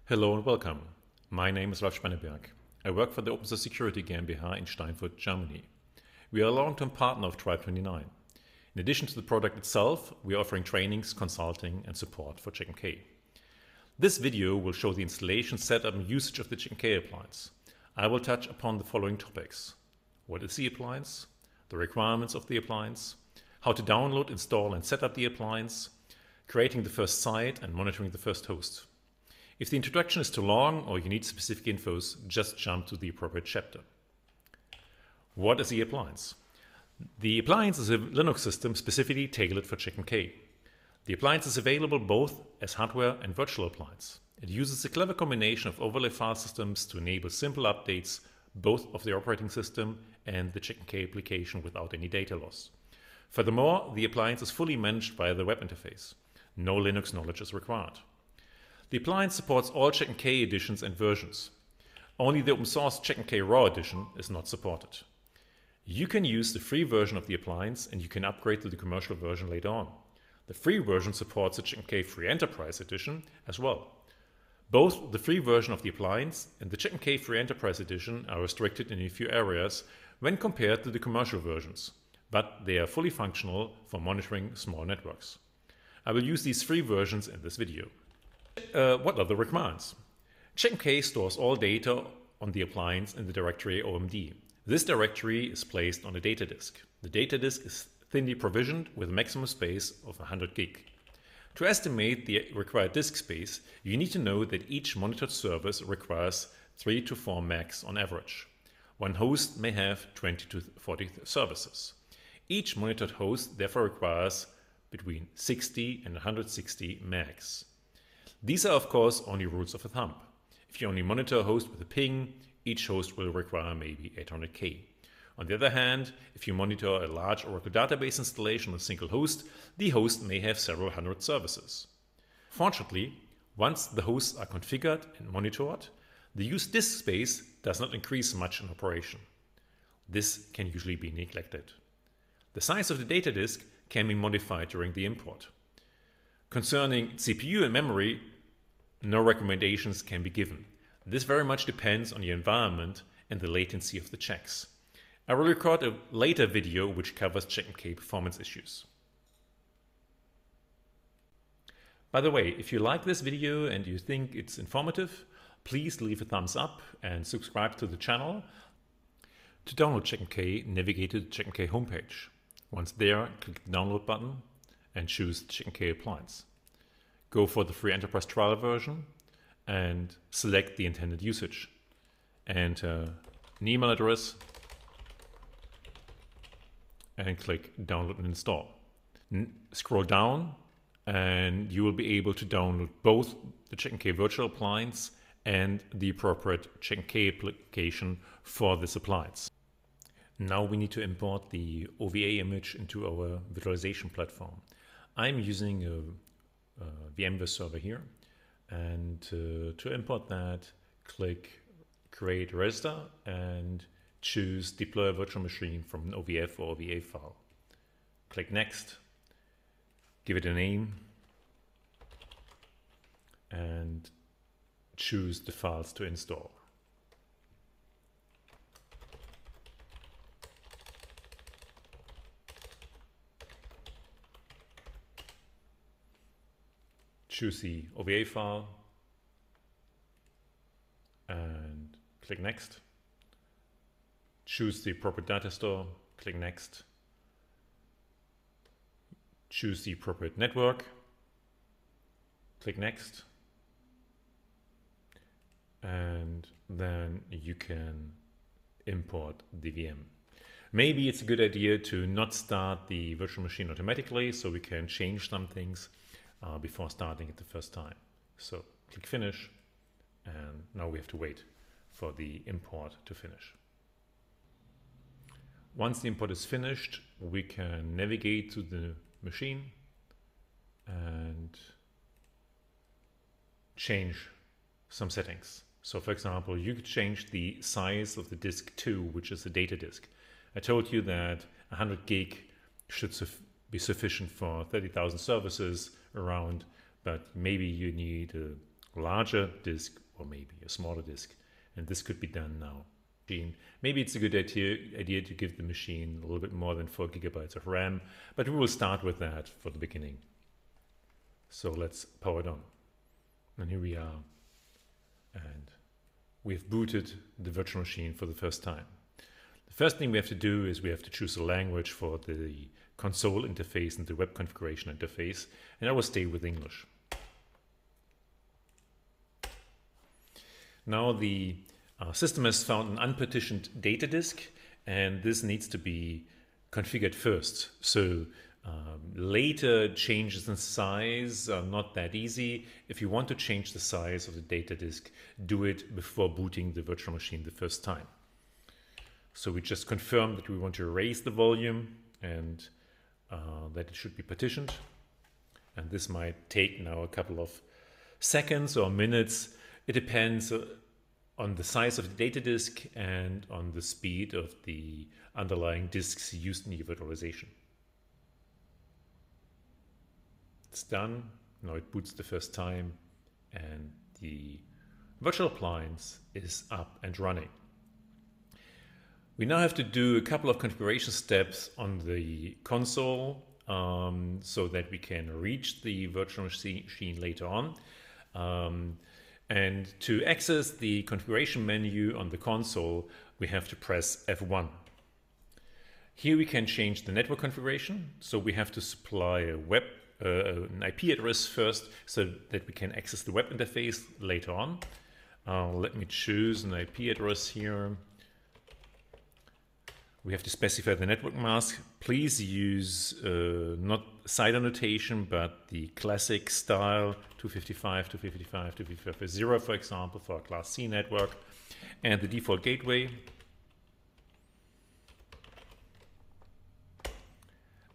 Hello and welcome. My name is Ralf Spenneberg. I work for the Open Source Security GmbH in Steinfurt, Germany. We are a long-term partner of Tribe 29. In addition to the product itself, we are offering trainings, consulting and support for Checkmk. This video will show the installation, setup and usage of the Checkmk appliance. I will touch upon the following topics. What is the appliance? The requirements of the appliance? How to download, install and set up the appliance? Creating the first site and monitoring the first host. If the introduction is too long or you need specific infos, just jump to the appropriate chapter. What is the appliance? The appliance is a Linux system specifically tailored for Checkmk. The appliance is available both as hardware and virtual appliance. It uses a clever combination of overlay file systems to enable simple updates both of the operating system and the Checkmk application without any data loss. Furthermore, the appliance is fully managed via the web interface. No Linux knowledge is required. The appliance supports all Checkmk editions and versions. Only the open source Checkmk Raw edition is not supported. You can use the free version of the appliance and you can upgrade to the commercial version later on. The free version supports the Checkmk Free Enterprise edition as well. Both the free version of the appliance and the Checkmk Free Enterprise edition are restricted in a few areas when compared to the commercial versions, but they are fully functional for monitoring small networks. I will use these free versions in this video. What are the requirements? Checkmk stores all data on the appliance in the directory OMD. This directory is placed on a data disk. The data disk is thinly provisioned with a maximum space of 100 gig. To estimate the required disk space, you need to know that each monitored service requires 3 to 4 megs on average. One host may have 20 to 40 services. Each monitored host therefore requires between 60 and 160 megs. These are of course only rules of thumb. If you only monitor a host with a ping, each host will require maybe 800K. On the other hand, if you monitor a large Oracle database installation on a single host, the host may have several hundred services. Fortunately, once the hosts are configured and monitored, the used disk space does not increase much in operation. This can usually be neglected. The size of the data disk can be modified during the import. Concerning CPU and memory, no recommendations can be given. This very much depends on the environment and the latency of the checks. I will record a later video which covers Checkmk performance issues. By the way, if you like this video and you think it's informative, please leave a thumbs up and subscribe to the channel. To download Checkmk, navigate to the Checkmk homepage. Once there, click the download button and choose Checkmk Appliance. Go for the free enterprise trial version and select the intended usage. Enter an email address and click download and install. Scroll down and you will be able to download both the Checkmk virtual appliance and the appropriate Checkmk application for this appliance. Now we need to import the OVA image into our virtualization platform. I'm using a VMware server here, and to import that, click Create Register and choose Deploy a Virtual Machine from an OVF or OVA file. Click Next, give it a name, and choose the files to install. Choose the OVA file and click Next. Choose the appropriate data store, click Next. Choose the appropriate network, click Next. And then you can import the VM. Maybe it's a good idea to not start the virtual machine automatically so we can change some things before starting it the first time. So click Finish, and now we have to wait for the import to finish. Once the import is finished, we can navigate to the machine and change some settings. So for example, you could change the size of the disk 2, which is the data disk. I told you that 100 gig should be sufficient for 30,000 services around, but maybe you need a larger disk or maybe a smaller disk. And this could be done now. Maybe it's a good idea to give the machine a little bit more than 4 gigabytes of RAM, but we will start with that for the beginning. So let's power it on. And here we are. And we've booted the virtual machine for the first time. The first thing we have to do is we have to choose a language for the console interface and the web configuration interface, and I will stay with English. Now the system has found an unpartitioned data disk, and this needs to be configured first. So later changes in size are not that easy. If you want to change the size of the data disk, do it before booting the virtual machine the first time. So we just confirm that we want to erase the volume and that it should be partitioned. And this might take now a couple of seconds or minutes. It depends on the size of the data disk and on the speed of the underlying disks used in your virtualization. It's done. Now it boots the first time and the virtual appliance is up and running. We now have to do a couple of configuration steps on the console so that we can reach the virtual machine later on. And to access the configuration menu on the console, we have to press F1. Here we can change the network configuration. So we have to supply an IP address first so that we can access the web interface later on. Let me choose an IP address here. We have to specify the network mask. Please use not CIDR notation, but the classic style 255, 255, 255.0, for example, for a Class C network, and the default gateway.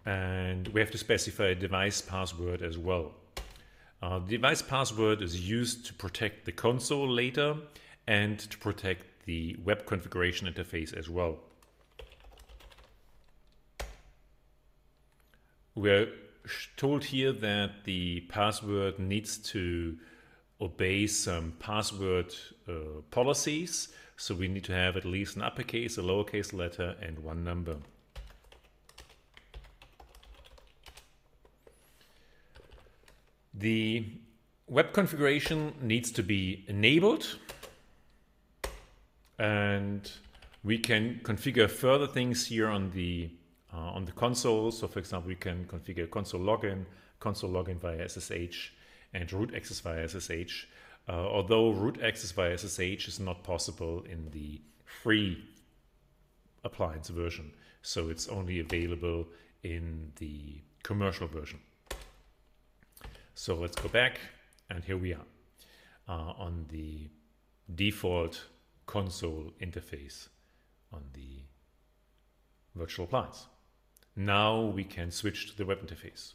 And we have to specify a device password as well. The device password is used to protect the console later and to protect the web configuration interface as well. We're told here that the password needs to obey some password policies. So we need to have at least an uppercase, a lowercase letter, and one number. The web configuration needs to be enabled, and we can configure further things here on the console. So for example, we can configure console login via SSH, and root access via SSH. Although root access via SSH is not possible in the free appliance version. So it's only available in the commercial version. So let's go back, and here we are on the default console interface on the virtual appliance. Now we can switch to the web interface.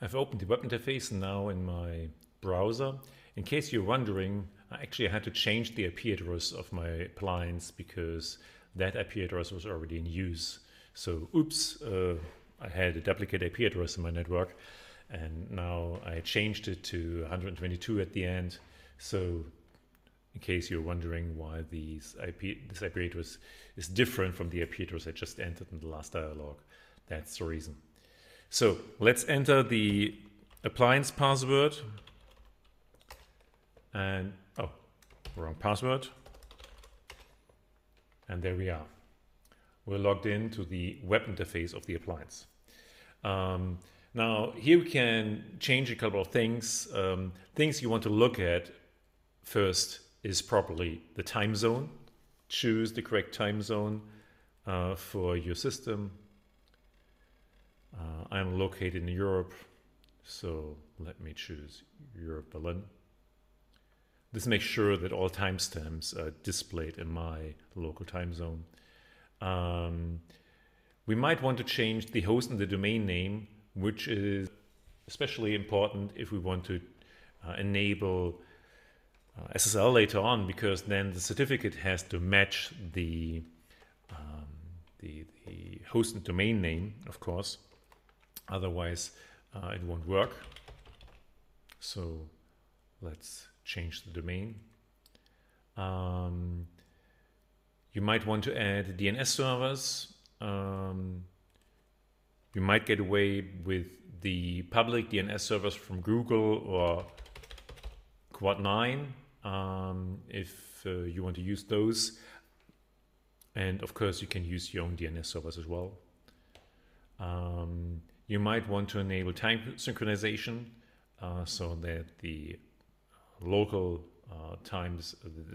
I've opened the web interface now in my browser. In case you're wondering, I had to change the IP address of my appliance because that IP address was already in use. So oops, I had a duplicate IP address in my network, and now I changed it to 122 at the end. So in case you're wondering why this IP address is different from the IP address I just entered in the last dialog, that's the reason. So let's enter the appliance password. And oh, wrong password. And there we are. We're logged into the web interface of the appliance. Now here we can change a couple of things. Things you want to look at first is properly the time zone. Choose the correct time zone for your system. I'm located in Europe, so let me choose Europe, Berlin. This makes sure that all timestamps are displayed in my local time zone. We might want to change the host and the domain name, which is especially important if we want to enable SSL later on, because then the certificate has to match the host and domain name, of course. Otherwise, it won't work. So Let's change the domain. You might want to add DNS servers. You might get away with the public DNS servers from Google or Quad9 if you want to use those. And of course, you can use your own DNS servers as well. You might want to enable time synchronization so that the local times,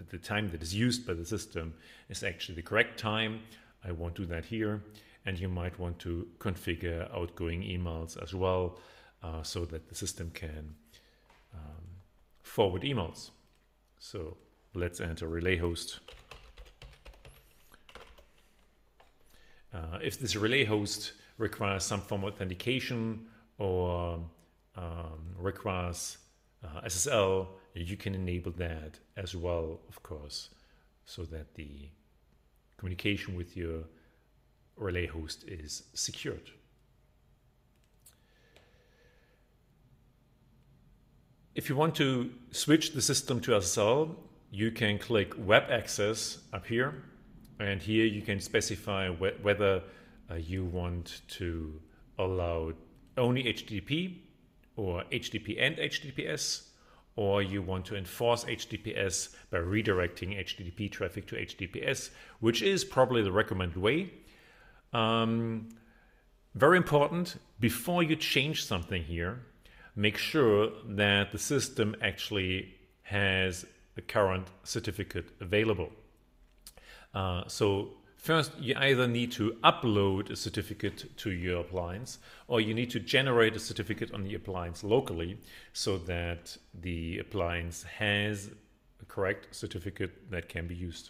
the time that is used by the system is actually the correct time. I won't do that here. And you might want to configure outgoing emails as well so that the system can forward emails. So let's enter relay host. If this relay host requires some form of authentication or requires SSL, you can enable that as well, of course, so that the communication with your relay host is secured. If you want to switch the system to SSL, you can click Web Access up here, and here you can specify whether you want to allow only HTTP or HTTP and HTTPS, or you want to enforce HTTPS by redirecting HTTP traffic to HTTPS, which is probably the recommended way. Very important, before you change something here, make sure that the system actually has the current certificate available. So first, you either need to upload a certificate to your appliance, or you need to generate a certificate on the appliance locally so that the appliance has a correct certificate that can be used.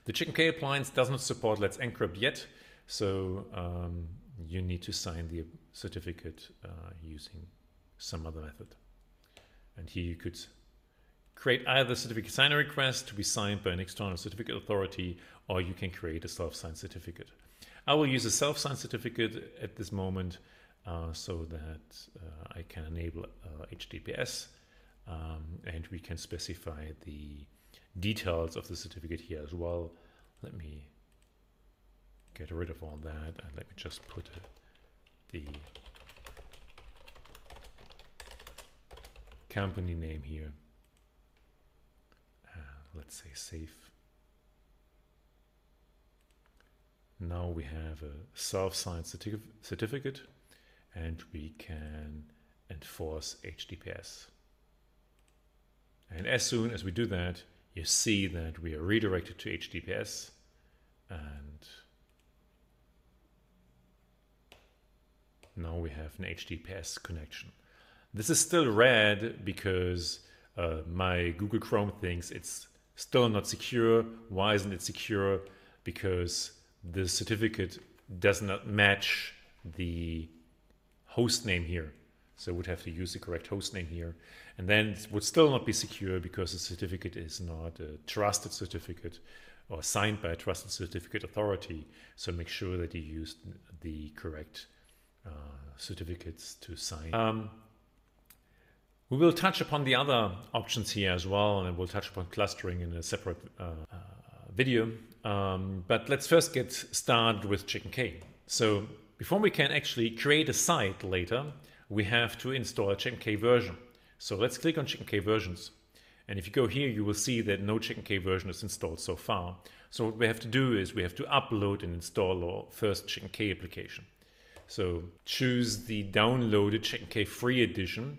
The Checkmk appliance does not support Let's Encrypt yet, so you need to sign the certificate using some other method. And here you could create either a certificate signer request to be signed by an external certificate authority, or you can create a self-signed certificate. I will use a self-signed certificate at this moment so that I can enable HTTPS, and we can specify the details of the certificate here as well. Let me get rid of all that and let me just put the company name here. Let's say safe. Now we have a self-signed certificate and we can enforce HTTPS. And as soon as we do that, you see that we are redirected to HTTPS, and now we have an HTTPS connection. This is still red because my Google Chrome thinks it's still not secure. Why isn't it secure? Because the certificate does not match the host name here. So I would have to use the correct host name here. And then it would still not be secure because the certificate is not a trusted certificate or signed by a trusted certificate authority. So make sure that you use the correct certificates to sign. We will touch upon the other options here as well, and we'll touch upon clustering in a separate video. But let's first get started with Checkmk. So before we can actually create a site later, we have to install a Checkmk version. So let's click on Checkmk versions. And if you go here, you will see that no Checkmk version is installed so far. So what we have to do is we have to upload and install our first Checkmk application. So choose the downloaded Checkmk free edition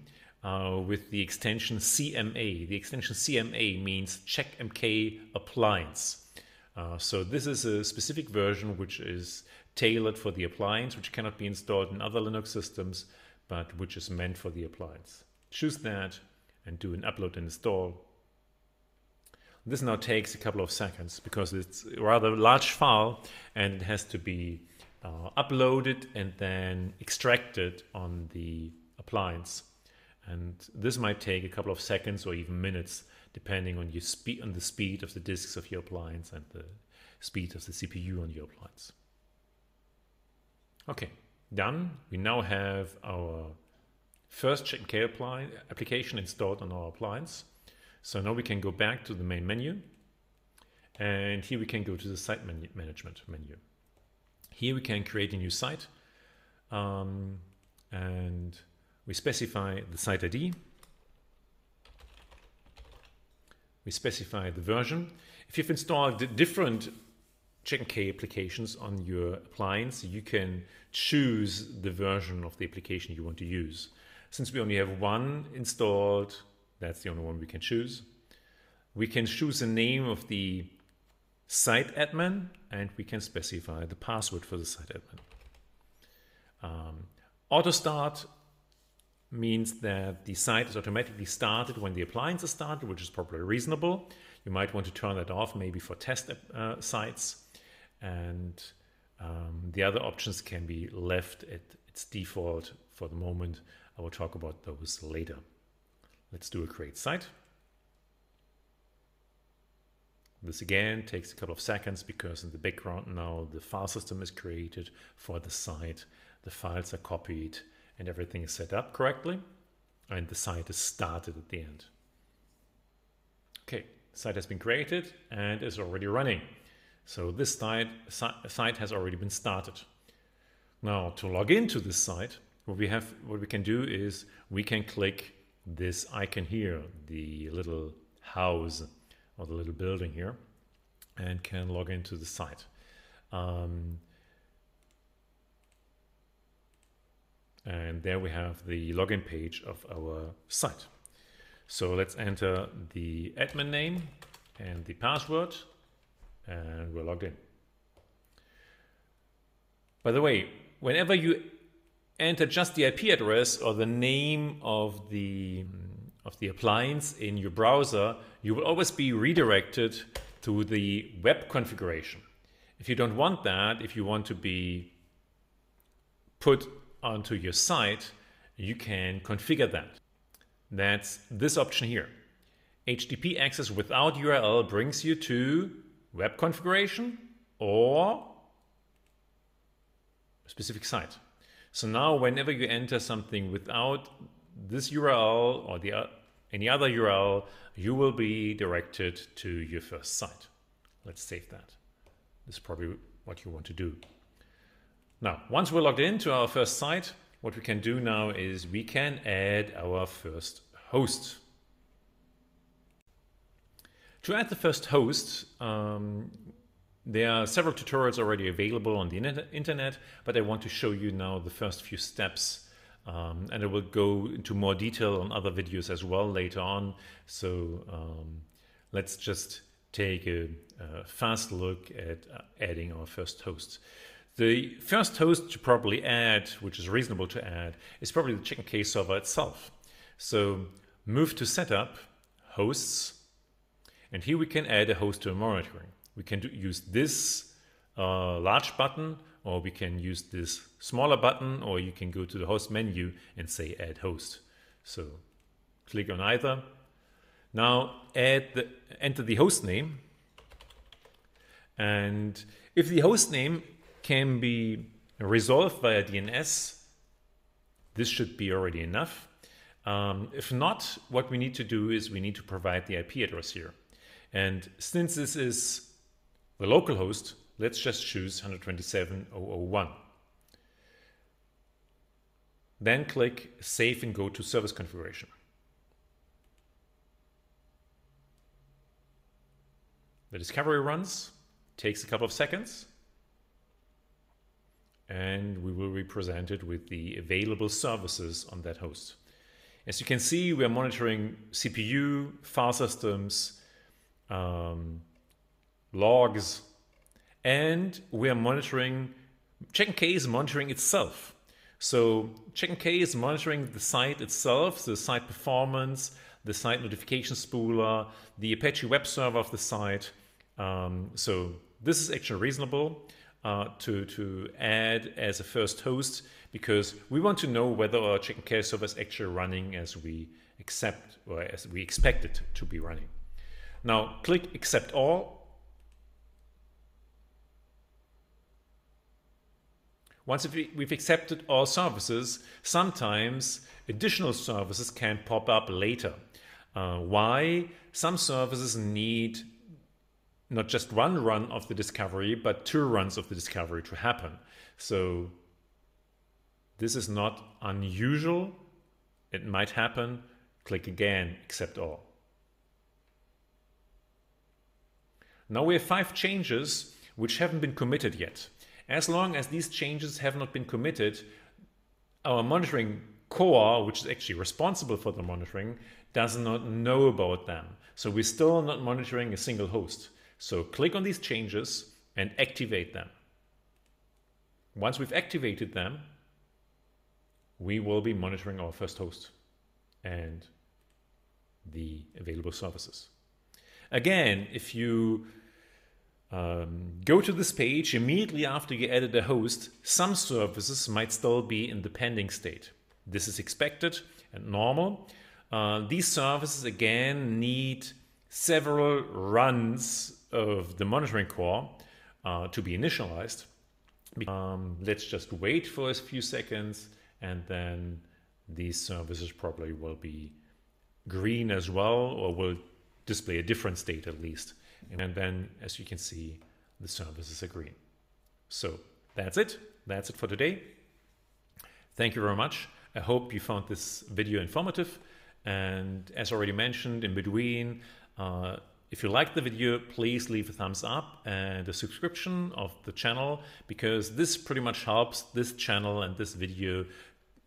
with the extension CMA. The extension CMA means Checkmk Appliance. So this is a specific version which is tailored for the appliance, which cannot be installed in other Linux systems, but which is meant for the appliance. Choose that and do an upload and install. This now takes a couple of seconds because it's a rather large file and it has to be uploaded and then extracted on the appliance. And this might take a couple of seconds or even minutes, depending on the speed of the disks of your appliance and the speed of the CPU on your appliance. Okay, done. We now have our first Checkmk application installed on our appliance. So now we can go back to the main menu, and here we can go to the site management menu. Here we can create a new site, and we specify the site ID. We specify the version. If you've installed different Checkmk applications on your appliance, you can choose the version of the application you want to use. Since we only have one installed, that's the only one we can choose. We can choose the name of the site admin, and we can specify the password for the site admin. Auto start means that the site is automatically started when the appliance is started, which is probably reasonable. You might want to turn that off maybe for test sites, and the other options can be left at its default for the moment. I will talk about those later. Let's do a create site. This again takes a couple of seconds because in the background now the file system is created for the site, the files are copied, and everything is set up correctly, and the site is started at the end. Okay, the site has been created and is already running. So this site has already been started. Now to log into this site, what we can do is we can click this icon here, the little house or the little building here, and can log into the site. And there we have the login page of our site. So let's enter the admin name and the password, and we're logged in. By the way, whenever you enter just the IP address or the name of the appliance in your browser, you will always be redirected to the web configuration. If you don't want that, if you want to be put onto your site, you can configure that. That's this option here. HTTP access without URL brings you to web configuration or a specific site. So now whenever you enter something without this URL or any other URL, you will be directed to your first site. Let's save that. This is probably what you want to do. Now, once we're logged into our first site, what we can do now is we can add our first host. To add the first host, there are several tutorials already available on the internet, but I want to show you now the first few steps, and I will go into more detail on other videos as well later on. So let's just take a fast look at adding our first host. The first host to probably add, which is reasonable to add, is probably the Checkmk server itself. So move to setup, hosts, and here we can add a host to monitoring. We can use this large button, or we can use this smaller button, or you can go to the host menu and say add host. So click on either. Now enter the host name, and if the host name can be resolved via DNS, this should be already enough. If not, what we need to do is we need to provide the IP address here. And since this is the local host, let's just choose 127.0.0.1. Then click Save and go to Service Configuration. The discovery runs, takes a couple of seconds, and we will be presented with the available services on that host. As you can see, we are monitoring CPU, file systems, logs, and we are monitoring, Checkmk is monitoring itself. So Checkmk is monitoring the site itself, the site performance, the site notification spooler, the Apache web server of the site. So this is actually reasonable to add as a first host, because we want to know whether our Checkmk server is actually running as we accept or as we expect it to be running. Now click Accept All. Once we've accepted all services, sometimes additional services can pop up later. Why? Some services need not just one run of the discovery, but 2 runs of the discovery to happen. So this is not unusual. It might happen. Click again, accept all. Now we have 5 changes which haven't been committed yet. As long as these changes have not been committed, our monitoring core, which is actually responsible for the monitoring, does not know about them. So we're still not monitoring a single host. So click on these changes and activate them. Once we've activated them, we will be monitoring our first host and the available services. Again, if you go to this page immediately after you added a host, some services might still be in the pending state. This is expected and normal. These services again need several runs of the monitoring core to be initialized. Let's just wait for a few seconds, and then these services probably will be green as well, or will display a different state at least. And then, as you can see, the services are green. So that's it. That's it for today. Thank you very much. I hope you found this video informative. And as already mentioned in between, if you liked the video, please leave a thumbs up and a subscription of the channel, because this pretty much helps this channel and this video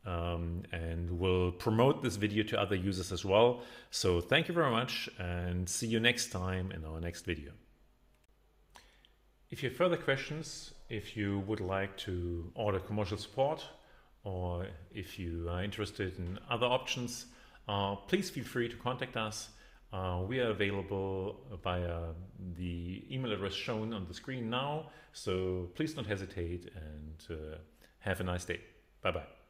and will promote this video to other users as well. So thank you very much, and see you next time in our next video. If you have further questions, if you would like to order commercial support, or if you are interested in other options, please feel free to contact us. We are available via the email address shown on the screen now, so please don't hesitate, and have a nice day. Bye-bye.